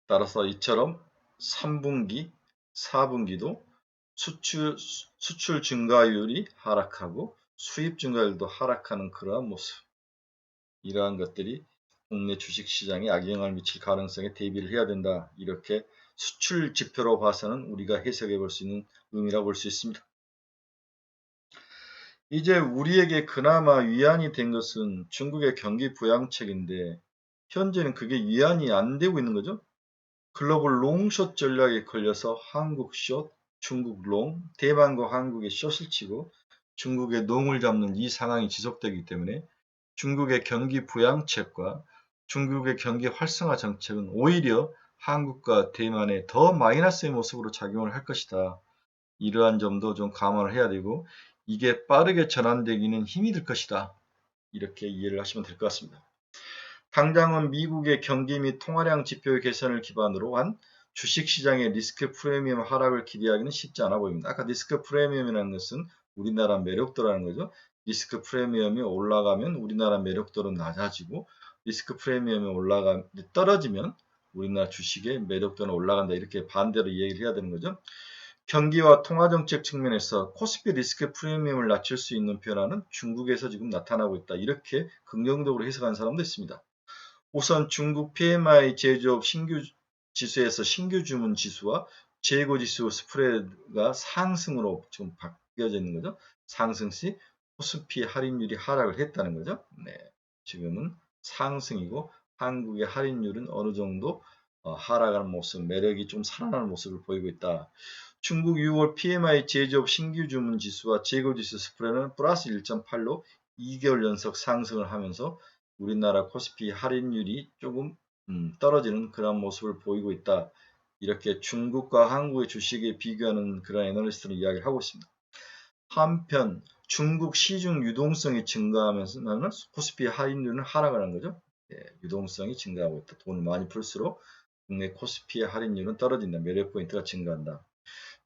따라서 이처럼 3분기, 4분기도 수출 증가율이 하락하고 수입 증가율도 하락하는 그러한 모습. 이러한 것들이 국내 주식시장에 악영향을 미칠 가능성에 대비를 해야 된다. 이렇게 수출 지표로 봐서는 우리가 해석해 볼 수 있는 의미라고 볼 수 있습니다. 이제 우리에게 그나마 위안이 된 것은 중국의 경기 부양책인데 현재는 그게 위안이 안 되고 있는 거죠. 글로벌 롱숏 전략에 걸려서 한국 숏, 중국 롱, 대만과 한국의 숏을 치고 중국의 농을 잡는 이 상황이 지속되기 때문에 중국의 경기 부양책과 중국의 경기 활성화 정책은 오히려 한국과 대만에 더 마이너스의 모습으로 작용을 할 것이다. 이러한 점도 좀 감안을 해야 되고 이게 빠르게 전환되기는 힘이 들 것이다. 이렇게 이해를 하시면 될 것 같습니다. 당장은 미국의 경기 및 통화량 지표 개선을 기반으로 한 주식시장의 리스크 프리미엄 하락을 기대하기는 쉽지 않아 보입니다. 아까 리스크 프리미엄이라는 것은 우리나라 매력도라는 거죠. 리스크 프리미엄이 올라가면 우리나라 매력도는 낮아지고 리스크 프리미엄이 떨어지면 우리나라 주식의 매력도는 올라간다. 이렇게 반대로 얘기를 해야 되는 거죠. 경기와 통화정책 측면에서 코스피 리스크 프리미엄을 낮출 수 있는 변화는 중국에서 지금 나타나고 있다. 이렇게 긍정적으로 해석하는 사람도 있습니다. 우선 중국 PMI 제조업 신규 지수에서 신규 주문 지수와 재고 지수 스프레드가 상승으로 지금 바뀌어져 있는 거죠. 상승 시 코스피 할인율이 하락을 했다는 거죠. 네, 지금은 상승이고 한국의 할인율은 어느 정도 하락하는 모습, 매력이 좀 살아나는 모습을 보이고 있다. 중국 6월 PMI 제조업 신규 주문 지수와 재고 지수 스프레드는 플러스 1.8로 2개월 연속 상승을 하면서 우리나라 코스피 할인율이 조금 떨어지는 그런 모습을 보이고 있다. 이렇게 중국과 한국의 주식에 비교하는 그런 애널리스트는 이야기를 하고 있습니다. 한편 중국 시중 유동성이 증가하면서 코스피 할인율은 하락을 한 거죠. 예, 유동성이 증가하고 있다. 돈을 많이 풀수록 국내 코스피의 할인율은 떨어진다. 매력 포인트가 증가한다.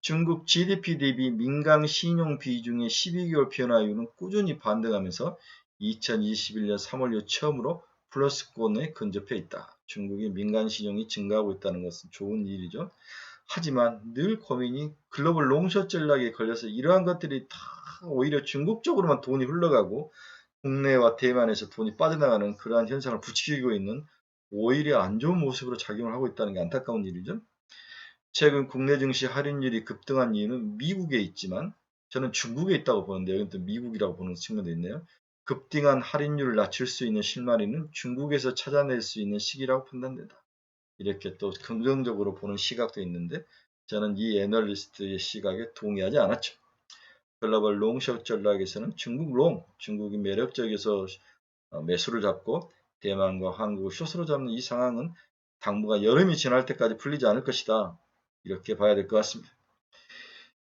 중국 GDP 대비 민간 신용 비중의 12개월 변화율은 꾸준히 반등하면서 2021년 3월 이후 처음으로 플러스권에 근접해 있다. 중국의 민간 신용이 증가하고 있다는 것은 좋은 일이죠. 하지만 늘 고민이 글로벌 롱숏 전략에 걸려서 이러한 것들이 다 오히려 중국 쪽으로만 돈이 흘러가고 국내와 대만에서 돈이 빠져나가는 그러한 현상을 부추기고 있는 오히려 안 좋은 모습으로 작용을 하고 있다는 게 안타까운 일이죠. 최근 국내 증시 할인율이 급등한 이유는 미국에 있지만 저는 중국에 있다고 보는데 여기는 또 미국이라고 보는 측면도 있네요. 급등한 할인율을 낮출 수 있는 실마리는 중국에서 찾아낼 수 있는 시기라고 판단된다. 이렇게 또 긍정적으로 보는 시각도 있는데 저는 이 애널리스트의 시각에 동의하지 않았죠. 글로벌 롱숏 전략에서는 중국 롱, 중국이 매력적에서 매수를 잡고 대만과 한국을 숏으로 잡는 이 상황은 당분간 여름이 지날 때까지 풀리지 않을 것이다. 이렇게 봐야 될 것 같습니다.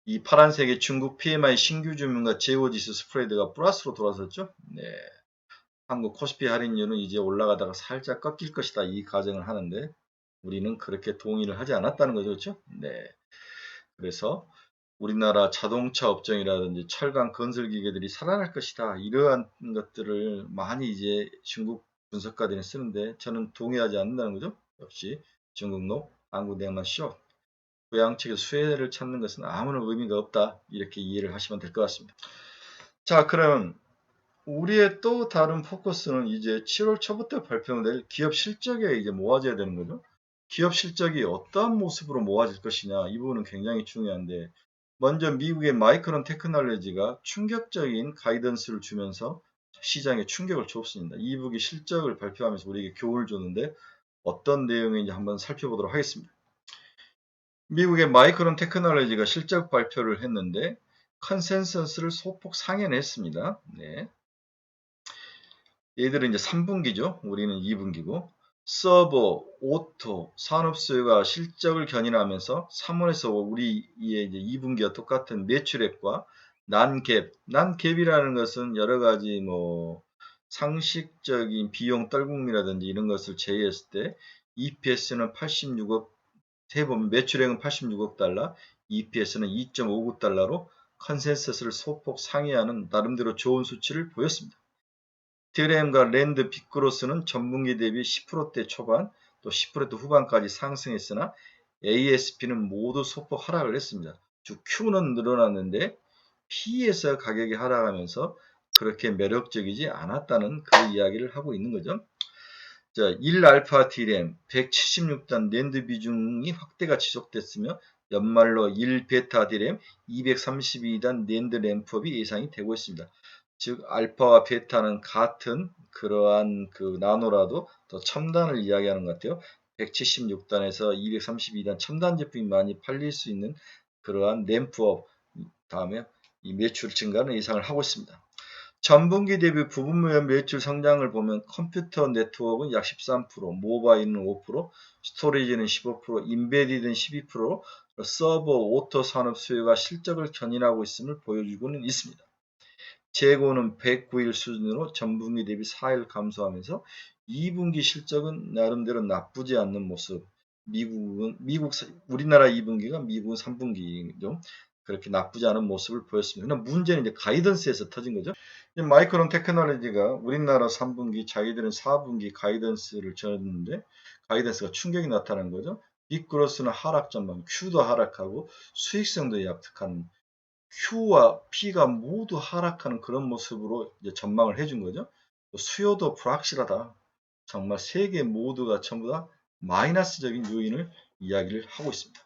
이 파란색의 중국 PMI 신규 주문과 재고지수 스프레드가 플러스로 돌아섰죠. 네. 한국 코스피 할인율은 이제 올라가다가 살짝 꺾일 것이다. 이 가정을 하는데 우리는 그렇게 동의를 하지 않았다는 거죠. 그렇죠? 네. 그래서 우리나라 자동차 업종이라든지 철강 건설 기계들이 살아날 것이다. 이러한 것들을 많이 이제 중국 분석가들이 쓰는데 저는 동의하지 않는다는 거죠. 역시 중국노, 한국대학만 쇼. 부양책의 수혜를 찾는 것은 아무런 의미가 없다. 이렇게 이해를 하시면 될 것 같습니다. 자, 그럼 우리의 또 다른 포커스는 이제 7월 초부터 발표될 기업 실적에 이제 모아져야 되는 거죠. 기업 실적이 어떠한 모습으로 모아질 것이냐, 이 부분은 굉장히 중요한데, 먼저 미국의 마이크론 테크놀로지가 충격적인 가이던스를 주면서 시장에 충격을 줬습니다. 이북이 실적을 발표하면서 우리에게 교훈을 줬는데 어떤 내용인지 한번 살펴보도록 하겠습니다. 미국의 마이크론 테크놀로지가 실적 발표를 했는데 컨센서스를 소폭 상회했습니다. 네. 얘들은 이제 3분기죠. 우리는 2분기고 서버, 오토, 산업 수요가 실적을 견인하면서 3월에서 우리의 이제 2분기와 똑같은 매출액과 난갭이라는 것은 여러 가지 뭐 상식적인 비용 떨국미라든지 이런 것을 제외했을 때 EPS는 86억 해보면 매출액은 86억 달러, EPS는 2.59 달러로 컨센서스를 소폭 상회하는 나름대로 좋은 수치를 보였습니다. DRAM과 랜드 빅그로스는 전분기 대비 10%대 초반 또 10% 후반까지 상승했으나 ASP는 모두 소폭 하락을 했습니다. 즉 Q는 늘어났는데 P에서 가격이 하락하면서 그렇게 매력적이지 않았다는 그 이야기를 하고 있는 거죠. 자, 1알파 DRAM 176단 랜드 비중이 확대가 지속됐으며 연말로 1베타 D램 232단 낸드 램프업이 예상이 되고 있습니다. 즉 알파와 베타는 같은 그러한 그 나노라도 더 첨단을 이야기하는 것 같아요. 176단에서 232단 첨단 제품이 많이 팔릴 수 있는 그러한 램프업 다음에 이 매출 증가는 예상을 하고 있습니다. 전분기 대비 부분 매출 성장을 보면 컴퓨터 네트워크는 약 13%, 모바일은 5%, 스토리지는 15%, 인베디드는 12%, 서버, 오토 산업 수요가 실적을 견인하고 있음을 보여주고는 있습니다. 재고는 109일 수준으로 전분기 대비 4일 감소하면서 2분기 실적은 나름대로 나쁘지 않는 모습. 우리나라 2분기가 미국은 3분기 좀 그렇게 나쁘지 않은 모습을 보였습니다. 그러나 문제는 이제 가이던스에서 터진 거죠. 마이크론 테크놀로지가 우리나라 3분기, 자기들은 4분기 가이던스를 줬는데 가이던스가 충격이 나타난 거죠. 빅그로스는 하락 전망, Q도 하락하고 수익성도 약한 Q와 P가 모두 하락하는 그런 모습으로 이제 전망을 해준 거죠. 수요도 불확실하다. 정말 세계 모두가 전부 다 마이너스적인 요인을 이야기를 하고 있습니다.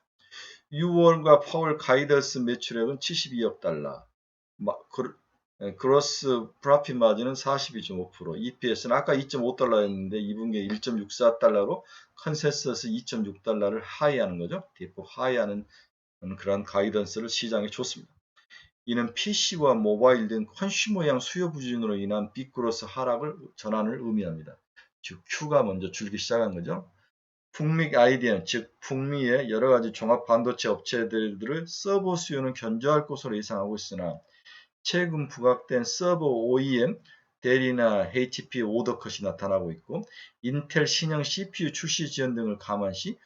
6월과 8월 가이던스 매출액은 72억 달러, 그로스 프라핏 마진은 42.5%, EPS는 아까 2.5달러였는데 2분기에 1.64달러로 컨센서스 2.6달러를 하이하는 거죠. 대폭 하이하는 그런 가이던스를 시장에 줬습니다. 이는 PC와 모바일 등 컨슈머형 수요 부진으로 인한 빅그로스 하락을 전환을 의미합니다. 즉 Q가 먼저 줄기 시작한 거죠. 북미 아이디언, 즉 북미의 여러 가지 종합 반도체 업체들의 서버 수요는 견조할 것으로 예상하고 있으나 최근 부각된 서버 OEM, 델이나 HP 오더컷이 나타나고 있고 인텔 신형 CPU 출시 지연 등을 감안시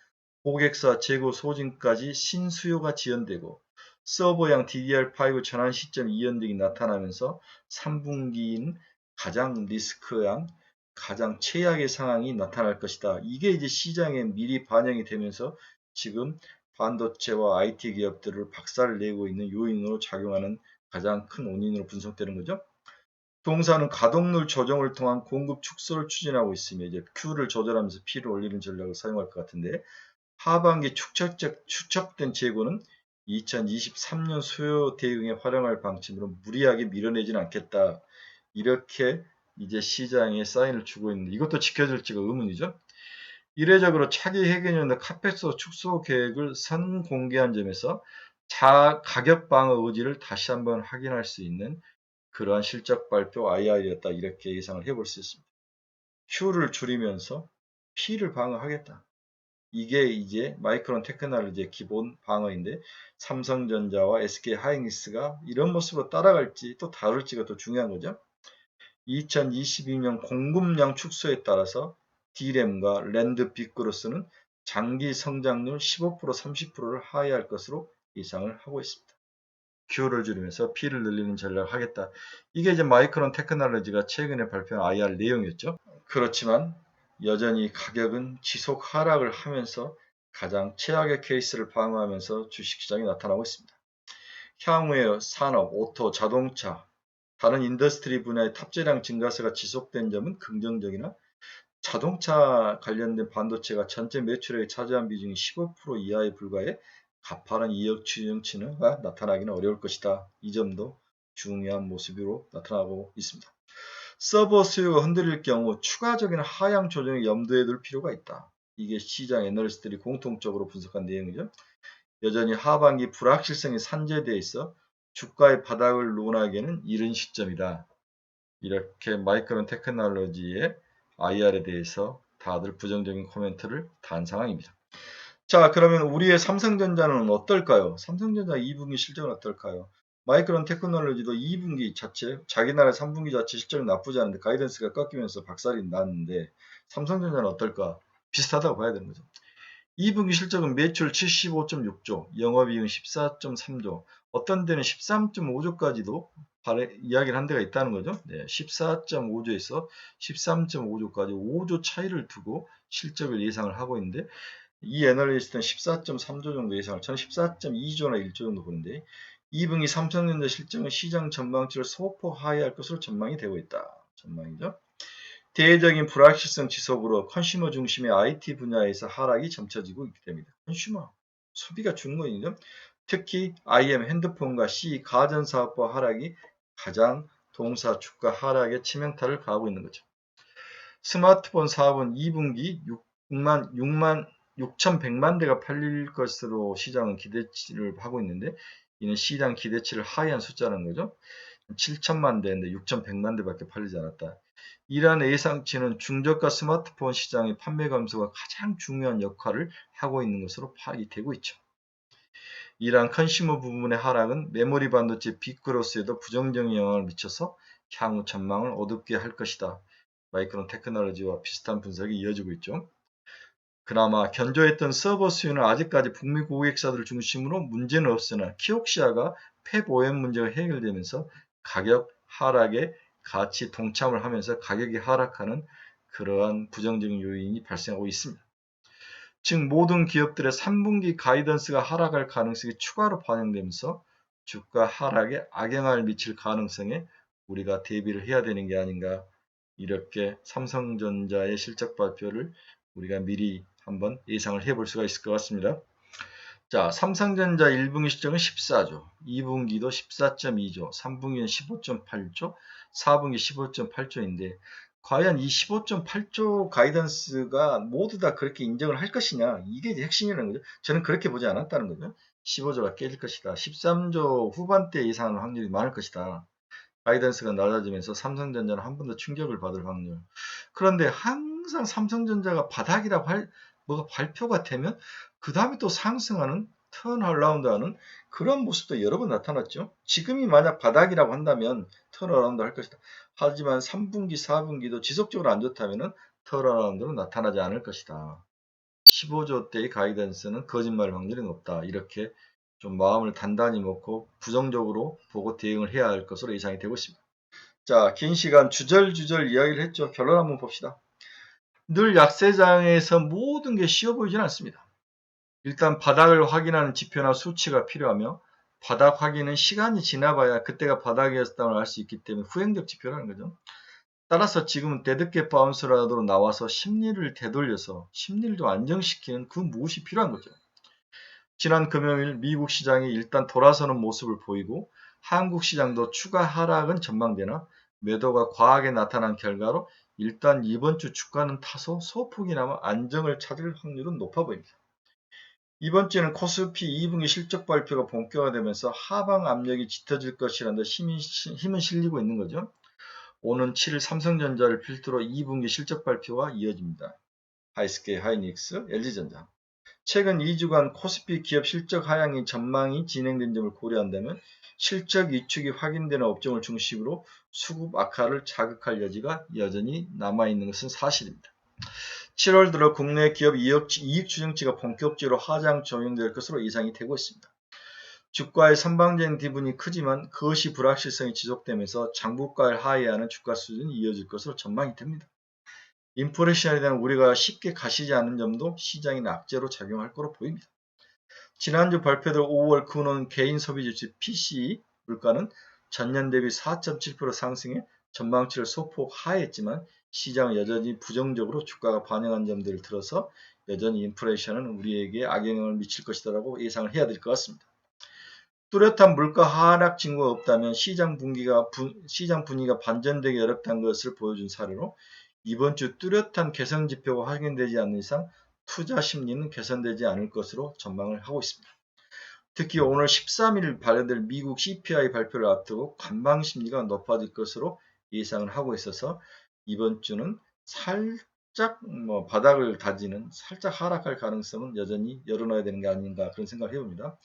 고객사 재고 소진까지 신수요가 지연되고 서버형 DDR5 전환 시점 이연 등이 나타나면서 3분기인 가장 리스크한 가장 최악의 상황이 나타날 것이다. 이게 이제 시장에 미리 반영이 되면서 지금 반도체와 IT 기업들을 박살을 내고 있는 요인으로 작용하는 가장 큰 원인으로 분석되는 거죠. 동사는 가동률 조정을 통한 공급 축소를 추진하고 있으며 이제 Q를 조절하면서 P를 올리는 전략을 사용할 것 같은데 하반기 축적된 재고는 2023년 수요 대응에 활용할 방침으로 무리하게 밀어내지는 않겠다. 이렇게 이제 시장에 사인을 주고 있는데 이것도 지켜질지가 의문이죠. 이례적으로 차기 회계연도 카페소 축소 계획을 선공개한 점에서 가격 방어 의지를 다시 한번 확인할 수 있는 그러한 실적 발표 IR이었다. 이렇게 예상을 해볼 수 있습니다. Q를 줄이면서 P를 방어하겠다. 이게 이제 마이크론 테크놀로지의 기본 방어인데 삼성전자와 SK 하이닉스가 이런 모습으로 따라갈지 또 다룰지가 더 중요한 거죠. 2022년 공급량 축소에 따라서 D램과 랜드 빅그로스는 장기 성장률 15% 30%를 하회할 것으로 예상을 하고 있습니다. Q를 줄이면서 P를 늘리는 전략을 하겠다. 이게 이제 마이크론 테크놀로지가 최근에 발표한 IR 내용이었죠. 그렇지만 여전히 가격은 지속 하락을 하면서 가장 최악의 케이스를 방어하면서 주식시장이 나타나고 있습니다. 향후에 산업, 오토, 자동차, 다른 인더스트리 분야의 탑재량 증가세가 지속된 점은 긍정적이나 자동차 관련된 반도체가 전체 매출액에 차지한 비중이 15% 이하에 불과해 가파른 이역 추정치가 나타나기는 어려울 것이다. 이 점도 중요한 모습으로 나타나고 있습니다. 서버 수요가 흔들릴 경우 추가적인 하향 조정을 염두에 둘 필요가 있다. 이게 시장 애널리스트들이 공통적으로 분석한 내용이죠. 여전히 하반기 불확실성이 산재되어 있어 주가의 바닥을 논하기에는 이른 시점이다. 이렇게 마이크론 테크놀로지의 IR에 대해서 다들 부정적인 코멘트를 단 상황입니다. 자, 그러면 우리의 삼성전자는 어떨까요? 삼성전자 2분기 실적은 어떨까요? 마이크론 테크놀로지도 2분기 자체, 자기 나라 3분기 자체 실적이 나쁘지 않은데 가이던스가 꺾이면서 박살이 났는데 삼성전자는 어떨까? 비슷하다고 봐야 되는 거죠. 2분기 실적은 매출 75.6조, 영업이익은 14.3조, 어떤 데는 13.5조까지도 이야기를 한 데가 있다는 거죠. 네, 14.5조에서 13.5조까지 5조 차이를 두고 실적을 예상을 하고 있는데 이 애널리스트는 14.3조 정도 예상을, 저는 14.2조나 1조 정도 보는데 2분기 삼성전자 실적은 시장 전망치를 소폭 하회할 것으로 전망이 되고 있다. 전망이죠. 대외적인 불확실성 지속으로 컨슈머 중심의 IT 분야에서 하락이 점쳐지고 있게 됩니다. 컨슈머. 소비가 주는 거죠. 특히 IM 핸드폰과 C 가전사업부 하락이 가장 동사 주가 하락에 치명타를 가하고 있는 거죠. 스마트폰 사업은 2분기 6,100만 대가 팔릴 것으로 시장은 기대치를 하고 있는데 이는 시장 기대치를 하회한 숫자라는 거죠. 7천만 대인데 6,100만 대밖에 팔리지 않았다. 이러한 예상치는 중저가 스마트폰 시장의 판매 감소가 가장 중요한 역할을 하고 있는 것으로 파악이 되고 있죠. 이러한 컨슈머 부분의 하락은 메모리 반도체 빅그로스에도 부정적인 영향을 미쳐서 향후 전망을 어둡게 할 것이다. 마이크론 테크놀로지와 비슷한 분석이 이어지고 있죠. 그나마 견조했던 서버 수요는 아직까지 북미 고객사들을 중심으로 문제는 없으나 키옥시아가 팹 오염 문제가 해결되면서 가격 하락에 같이 동참을 하면서 가격이 하락하는 그러한 부정적인 요인이 발생하고 있습니다. 즉 모든 기업들의 3분기 가이던스가 하락할 가능성이 추가로 반영되면서 주가 하락에 악영향을 미칠 가능성에 우리가 대비를 해야 되는 게 아닌가, 이렇게 삼성전자의 실적 발표를 우리가 미리 한번 예상을 해볼 수가 있을 것 같습니다. 자, 삼성전자 1분기 실적은 14조, 2분기도 14.2조, 3분기는 15.8조, 4분기 15.8조인데 과연 이 15.8조 가이던스가 모두 다 그렇게 인정을 할 것이냐, 이게 핵심이라는 거죠. 저는 그렇게 보지 않았다는 거죠. 15조가 깨질 것이다. 13조 후반대 예상하는 확률이 많을 것이다. 가이던스가 낮아지면서 삼성전자는 한 번 더 충격을 받을 확률. 그런데 항상 삼성전자가 바닥이라고 뭐가 발표가 되면 그 다음에 또 상승하는 턴어라운드하는 그런 모습도 여러 번 나타났죠. 지금이 만약 바닥이라고 한다면 턴어라운드 할 것이다. 하지만 3분기, 4분기도 지속적으로 안 좋다면 턴어라운드는 나타나지 않을 것이다. 15조대의 가이던스는 거짓말 확률이 높다. 이렇게 좀 마음을 단단히 먹고 부정적으로 보고 대응을 해야 할 것으로 예상이 되고 있습니다. 자, 긴 시간 주절주절 이야기를 했죠. 결론 한번 봅시다. 늘 약세장에서 모든 게 쉬워 보이지는 않습니다. 일단 바닥을 확인하는 지표나 수치가 필요하며 바닥 확인은 시간이 지나봐야 그때가 바닥이었다고 알 수 있기 때문에 후행적 지표라는 거죠. 따라서 지금은 데드캣 바운스라도 나와서 심리를 되돌려서 심리를 좀 안정시키는 그 무엇이 필요한 거죠. 지난 금요일 미국 시장이 일단 돌아서는 모습을 보이고 한국 시장도 추가 하락은 전망되나 매도가 과하게 나타난 결과로 일단 이번 주 주가는 타소 소폭이나마 안정을 찾을 확률은 높아 보입니다. 이번 주에는 코스피 2분기 실적 발표가 본격화되면서 하방 압력이 짙어질 것이라는 데 힘은 실리고 있는 거죠. 오는 7일 삼성전자를 필두로 2분기 실적 발표가 이어집니다. 하이스케이, 하이닉스, LG전자. 최근 2주간 코스피 기업 실적 하향이 전망이 진행된 점을 고려한다면 실적 위축이 확인되는 업종을 중심으로 수급 악화를 자극할 여지가 여전히 남아있는 것은 사실입니다. 7월 들어 국내 기업 이익 추정치가 본격적으로 하향 적용될 것으로 예상이 되고 있습니다. 주가의 선방적인 기분이 크지만 그것이 불확실성이 지속되면서 장부가를 하회하는 주가 수준이 이어질 것으로 전망이 됩니다. 인플레이션에 대한 우려가 쉽게 가시지 않은 점도 시장의 악재로 작용할 것으로 보입니다. 지난주 발표된 5월 근원 개인 소비지수 PCE 물가는 전년 대비 4.7% 상승해 전망치를 소폭 하회했지만 시장은 여전히 부정적으로 주가가 반영한 점들을 들어서 여전히 인플레이션은 우리에게 악영향을 미칠 것이라고 예상을 해야 될 것 같습니다. 뚜렷한 물가 하락 징후가 없다면 시장 분위기가 반전되기 어렵다는 것을 보여준 사례로 이번 주 뚜렷한 개선 지표가 확인되지 않는 이상 투자 심리는 개선되지 않을 것으로 전망을 하고 있습니다. 특히 오늘 13일 발표될 미국 CPI 발표를 앞두고 관망 심리가 높아질 것으로 예상을 하고 있어서 이번 주는 살짝 바닥을 다지는 살짝 하락할 가능성은 여전히 열어놔야 되는 게 아닌가 그런 생각을 해봅니다.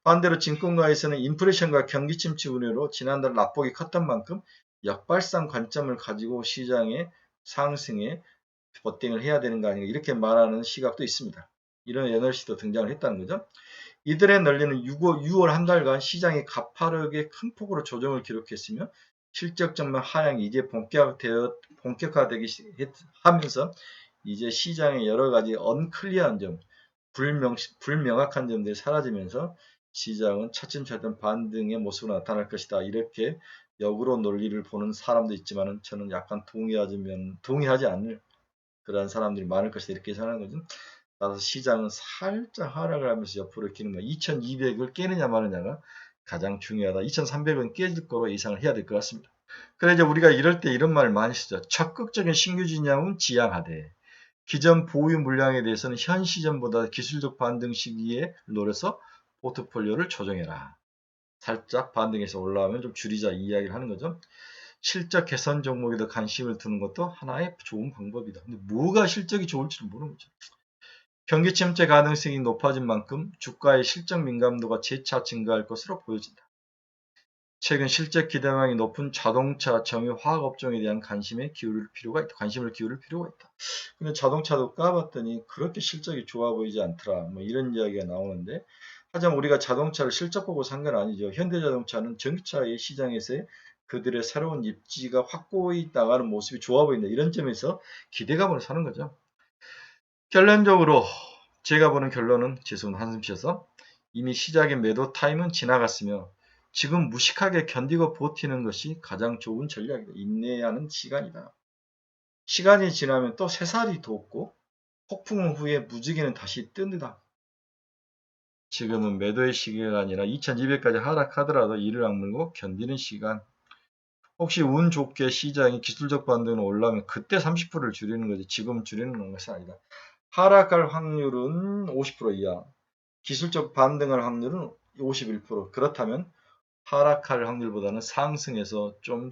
반대로 증권가에서는 인플레이션과 경기 침체 우려로 지난달 낙폭이 컸던 만큼 역발상 관점을 가지고 시장의 상승에 버팅을 해야 되는 거 아닌가 이렇게 말하는 시각도 있습니다. 이런 에너지도 등장을 했다는 거죠. 이들의 논리는 6월 한 달간 시장이 가파르게 큰 폭으로 조정을 기록했으며 실적 전망 하향이 이제 본격화되기 하면서 이제 시장의 여러 가지 언클리어한 점, 불명확한 점들이 사라지면서 시장은 차츰차츰 반등의 모습으로 나타날 것이다. 이렇게 역으로 논리를 보는 사람도 있지만 저는 약간 동의하지 않는 그러한 사람들이 많을 것이다. 이렇게 생각하는 거죠. 따라서 시장은 살짝 하락을 하면서 옆으로 기는 거야. 2200을 깨느냐 마느냐가 가장 중요하다. 2300은 깨질 거로 예상을 해야 될 것 같습니다. 그래 이제 우리가 이럴 때 이런 말을 많이 쓰죠. 적극적인 신규 진입은 지양하되 기존 보유 물량에 대해서는 현 시점보다 기술적 반등 시기에 노려서 포트폴리오를 조정해라. 살짝 반등해서 올라오면 좀 줄이자 이 이야기를 하는 거죠. 실적 개선 종목에도 관심을 두는 것도 하나의 좋은 방법이다. 근데 뭐가 실적이 좋을지를 모르는 거죠. 경기 침체 가능성이 높아진 만큼 주가의 실적 민감도가 재차 증가할 것으로 보여진다. 최근 실적 기대감이 높은 자동차, 정유, 화학 업종에 대한 관심을 기울일 필요가 있다. 근데 자동차도 까봤더니 그렇게 실적이 좋아 보이지 않더라. 뭐 이런 이야기가 나오는데, 하지만 우리가 자동차를 실적 보고 산 건 아니죠. 현대자동차는 전기차의 시장에서의 그들의 새로운 입지가 확고히 나가는 모습이 좋아 보인다. 이런 점에서 기대감을 사는 거죠. 결론적으로 제가 보는 결론은, 죄송합니다, 한숨 쉬어서, 이미 시작의 매도 타임은 지나갔으며 지금 무식하게 견디고 버티는 것이 가장 좋은 전략이다. 인내하는 시간이다. 시간이 지나면 또 새살이 돋고 폭풍 후에 무지개는 다시 뜬다. 지금은 매도의 시기가 아니라 2200까지 하락하더라도 이를 악물고 견디는 시간. 혹시 운 좋게 시장이 기술적 반등으로 올라오면 그때 30%를 줄이는 거지, 지금 줄이는 것이 아니다. 하락할 확률은 50% 이하, 기술적 반등할 확률은 51%. 그렇다면 하락할 확률보다는 상승해서 좀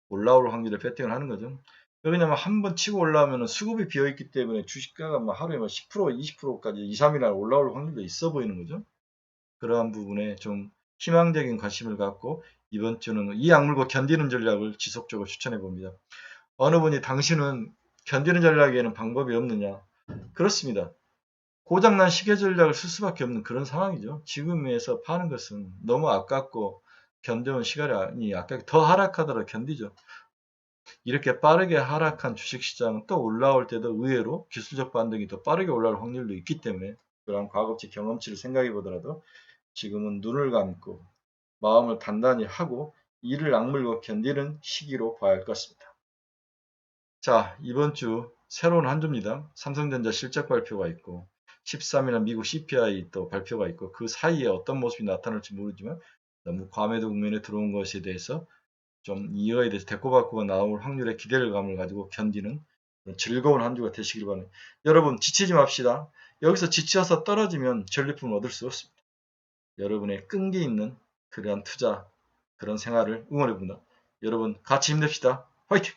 올라올 확률을 베팅을 하는 거죠. 왜냐면 한번 치고 올라오면 수급이 비어있기 때문에 주식가가 하루에 10%, 20%까지 2, 3일날 올라올 확률도 있어 보이는 거죠. 그러한 부분에 좀 희망적인 관심을 갖고 이번 주는 이 악물고 견디는 전략을 지속적으로 추천해 봅니다. 어느 분이 당신은 견디는 전략에는 방법이 없느냐? 그렇습니다. 고장난 시계 전략을 쓸 수밖에 없는 그런 상황이죠. 지금에서 파는 것은 너무 아깝고 견뎌온 시간이 아깝게 더 하락하더라도 견디죠. 이렇게 빠르게 하락한 주식시장은 또 올라올 때도 의외로 기술적 반등이 더 빠르게 올라올 확률도 있기 때문에, 그런 과거치 경험치를 생각해 보더라도 지금은 눈을 감고 마음을 단단히 하고 이를 악물고 견디는 시기로 봐야 할 것 같습니다. 자, 이번 주 새로운 한 주입니다. 삼성전자 실적 발표가 있고 13일날 미국 CPI 또 발표가 있고, 그 사이에 어떤 모습이 나타날지 모르지만 너무 과매도 국면에 들어온 것에 대해서 좀 이거에 대해서 대꾸받고가 나올 확률의 기대감을 가지고 견디는 즐거운 한 주가 되시길 바랍니다. 여러분 지치지 맙시다. 여기서 지쳐서 떨어지면 전리품을 얻을 수 없습니다. 여러분의 끈기 있는 그러한 투자, 그런 생활을 응원해 봅니다. 여러분 같이 힘냅시다. 화이팅!